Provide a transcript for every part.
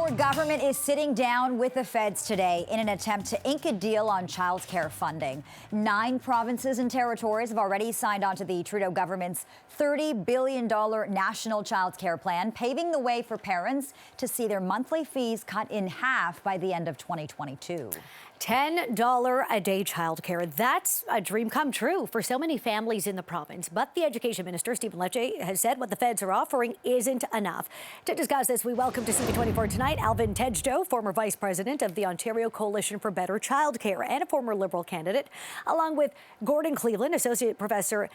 Ford government is sitting down with the feds today in an attempt to ink a deal on childcare funding. 9 provinces and territories have already signed on to the Trudeau government's $30 billion national childcare plan, paving the way for parents to see their monthly fees cut in half by the end of 2022. $10 a day childcare. That's a dream come true for so many families in the province. But the Education Minister, Stephen Lecce, has said what the feds are offering isn't enough. To discuss this, we welcome to CP24 tonight Alvin Tedjo, former Vice President of the Ontario Coalition for Better Childcare and a former Liberal candidate, along with Gordon Cleveland, Associate Professor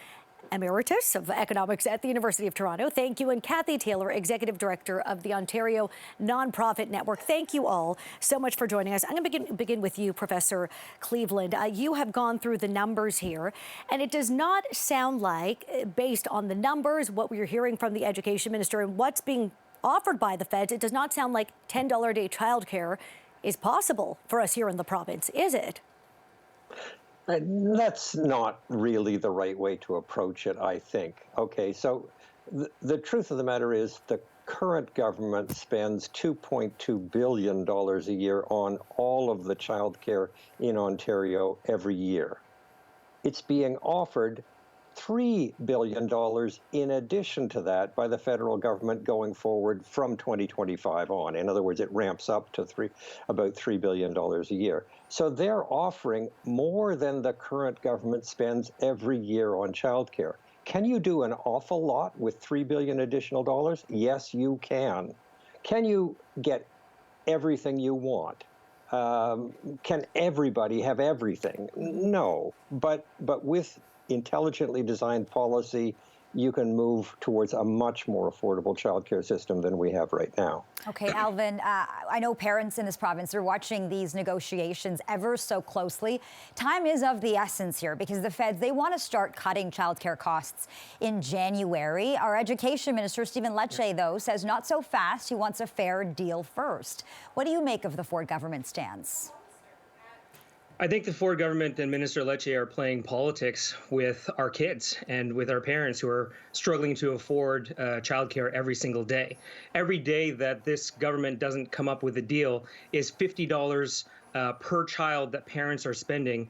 Emeritus of Economics at the University of Toronto. Thank you. And Cathy Taylor, Executive Director of the Ontario Nonprofit Network. Thank you all so much for joining us. I'm going to begin with you, Professor Cleveland. You have gone through the numbers here, and it does not sound like, based on the numbers, what we're hearing from the Education Minister and what's being offered by the feds, it does not sound like $10 a day childcare is possible for us here in the province, is it? That's not really the right way to approach it, I think. Okay, so the truth of the matter is the current government spends $2.2 billion a year on all of the childcare in Ontario every year. It's being offered $3 billion in addition to that by the federal government going forward from 2025 on. In other words, it ramps up to about $3 billion a year. So they're offering more than the current government spends every year on childcare. Can you do an awful lot with $3 billion additional dollars? Yes, you can. Can you get everything you want? Can everybody have everything? No, but with intelligently designed policy, you can move towards a much more affordable childcare system than we have right now. Okay, Alvin, I know parents in this province are watching these negotiations ever so closely. Time is of the essence here because the feds, they want to start cutting childcare costs in January. Our Education Minister, Stephen Lecce, though, says not so fast. He wants a fair deal first. What do you make of the Ford government stance? I think the Ford government and Minister Lecce are playing politics with our kids and with our parents who are struggling to afford childcare every single day. Every day that this government doesn't come up with a deal is $50 per child that parents are spending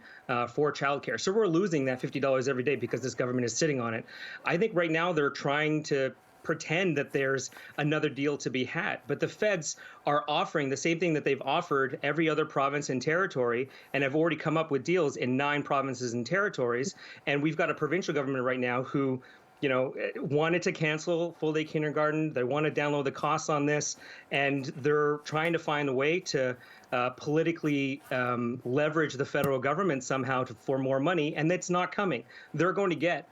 for childcare. So we're losing that $50 every day because this government is sitting on it. I think right now they're trying to pretend that there's another deal to be had. But the feds are offering the same thing that they've offered every other province and territory and have already come up with deals in 9 provinces and territories. And we've got a provincial government right now who, wanted to cancel full-day kindergarten. They want to download the costs on this, and they're trying to find a way to politically leverage the federal government somehow for more money, and that's not coming. They're going to get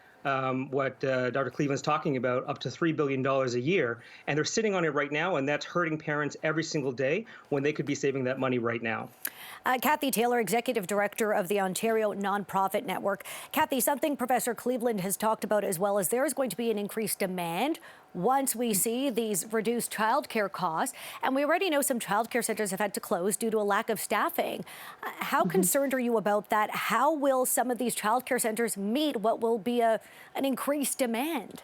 what Dr. Cleveland's talking about, up to $3 billion a year. And they're sitting on it right now, and that's hurting parents every single day when they could be saving that money right now. Cathy Taylor, Executive Director of the Ontario Nonprofit Network. Cathy, something Professor Cleveland has talked about as well is there is going to be an increased demand once we see these reduced childcare costs. And we already know some childcare centres have had to close due to a lack of staffing. How concerned are you about that? How will some of these childcare centres meet what will be an increased demand?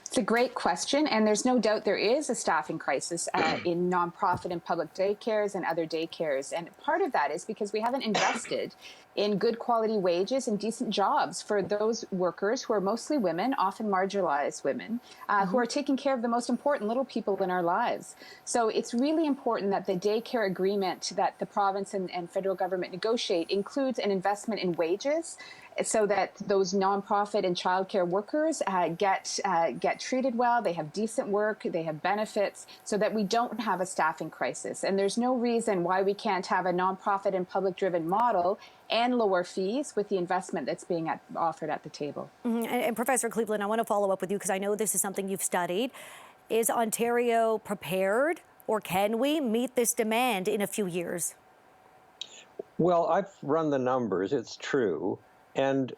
It's a great question, and there's no doubt there is a staffing crisis in nonprofit and public daycares and other daycares. And part of that is because we haven't invested in good quality wages and decent jobs for those workers who are mostly women, often marginalized women, who are taking care of the most important little people in our lives. So it's really important that the daycare agreement that the province and federal government negotiate includes an investment in wages, so that those nonprofit and childcare workers get treated well, they have decent work, they have benefits, so that we don't have a staffing crisis. And there's no reason why we can't have a nonprofit and public-driven model and lower fees with the investment that's being offered at the table. And Professor Cleveland, I want to follow up with you because I know this is something you've studied. Is Ontario prepared, or can we meet this demand in a few years? Well, I've run the numbers, it's true. And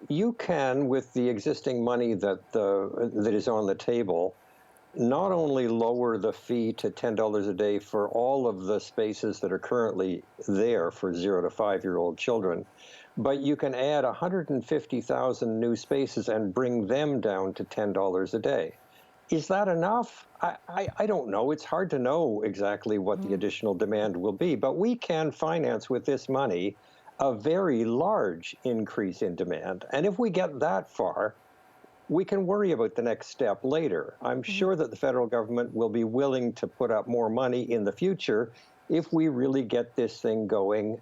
you can, with the existing money that is on the table, not only lower the fee to $10 a day for all of the spaces that are currently there for 0 to 5-year-old children, but you can add 150,000 new spaces and bring them down to $10 a day. Is that enough? I don't know. It's hard to know exactly what the additional demand will be, but we can finance with this money a very large increase in demand. And if we get that far, we can worry about the next step later. I'm sure that the federal government will be willing to put up more money in the future if we really get this thing going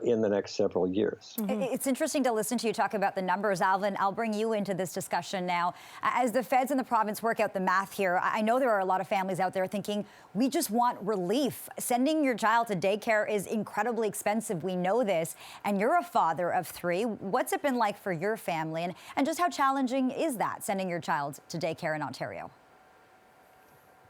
in the next several years. It's interesting to listen to you talk about the numbers. Alvin, I'll bring you into this discussion now. As the feds in the province work out the math here, I know there are a lot of families out there thinking, we just want relief. Sending your child to daycare is incredibly expensive. We know this. And you're a father of 3. What's it been like for your family? And just how challenging is that, sending your child to daycare in Ontario?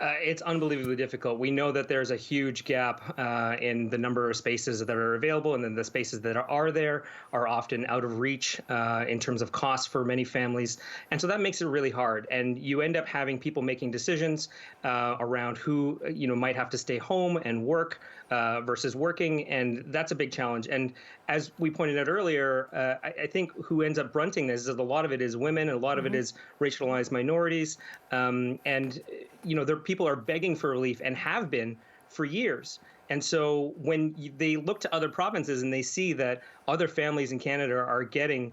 It's unbelievably difficult. We know that there's a huge gap in the number of spaces that are available, and then the spaces that are there are often out of reach in terms of cost for many families. And so that makes it really hard. And you end up having people making decisions around who might have to stay home and work versus working, and that's a big challenge. And as we pointed out earlier, I think who ends up brunting this is a lot of it is women, and a lot of it is racialized minorities, and people are begging for relief and have been for years. And so when they look to other provinces and they see that other families in Canada are getting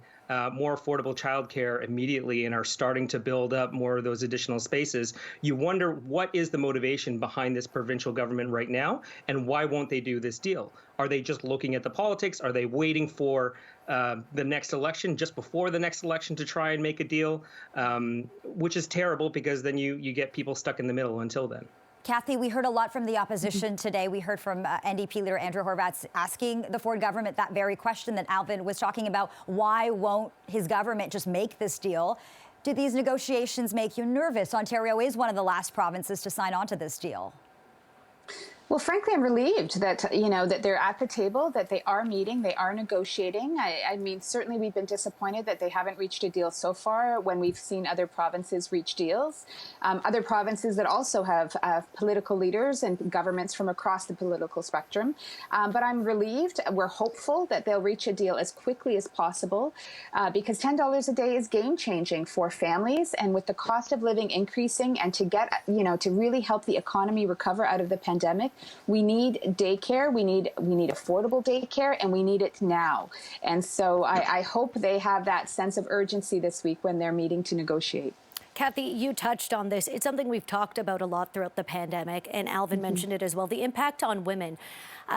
more affordable childcare immediately and are starting to build up more of those additional spaces, you wonder what is the motivation behind this provincial government right now, and why won't they do this deal? Are they just looking at the politics? Are they waiting for the next election, just before the next election, to try and make a deal, which is terrible because then you get people stuck in the middle until then. Cathy, we heard a lot from the opposition today. We heard from NDP leader Andrew Horwath asking the Ford government that very question that Alvin was talking about. Why won't his government just make this deal? Do these negotiations make you nervous? Ontario is one of the last provinces to sign on to this deal. Well, frankly, I'm relieved that, that they're at the table, that they are meeting, they are negotiating. I mean, certainly we've been disappointed that they haven't reached a deal so far when we've seen other provinces reach deals. Other provinces that also have political leaders and governments from across the political spectrum. But I'm relieved. We're hopeful that they'll reach a deal as quickly as possible because $10 a day is game changing for families. And with the cost of living increasing and to get, to really help the economy recover out of the pandemic, we need daycare, we need affordable daycare, and we need it now. And so I hope they have that sense of urgency this week when they're meeting to negotiate. Cathy, you touched on this. It's something we've talked about a lot throughout the pandemic, and Alvin mentioned it as well, the impact on women.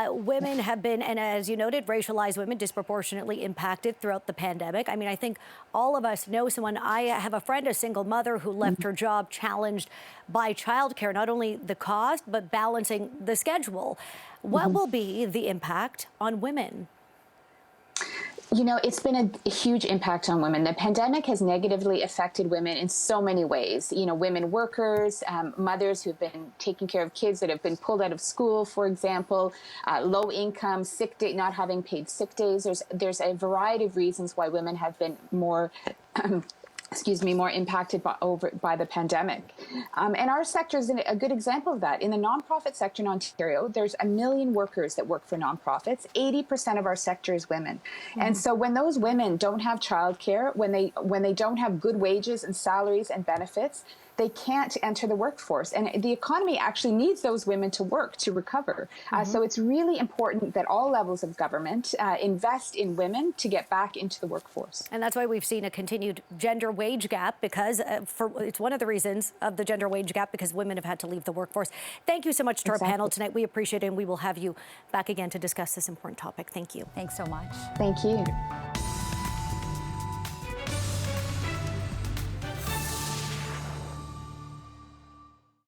Women have been, and as you noted, racialized women disproportionately impacted throughout the pandemic. I mean, I think all of us know someone. I have a friend, a single mother, who left her job challenged by childcare, not only the cost, but balancing the schedule. What will be the impact on women? It's been a huge impact on women. The pandemic has negatively affected women in so many ways. Women workers, mothers who've been taking care of kids that have been pulled out of school, for example, low income, sick day, not having paid sick days. There's a variety of reasons why women have been more more impacted by the pandemic. And our sector is a good example of that. In the nonprofit sector in Ontario, there's 1 million workers that work for nonprofits. 80% of our sector is women. And so when those women don't have childcare, when they don't have good wages and salaries and benefits, they can't enter the workforce. And the economy actually needs those women to work to recover. So it's really important that all levels of government invest in women to get back into the workforce. And that's why we've seen a continued gender wage gap, because it's one of the reasons of the gender wage gap, because women have had to leave the workforce. Thank you so much to our panel tonight. We appreciate it, and we will have you back again to discuss this important topic. Thank you. Thanks so much. Thank you.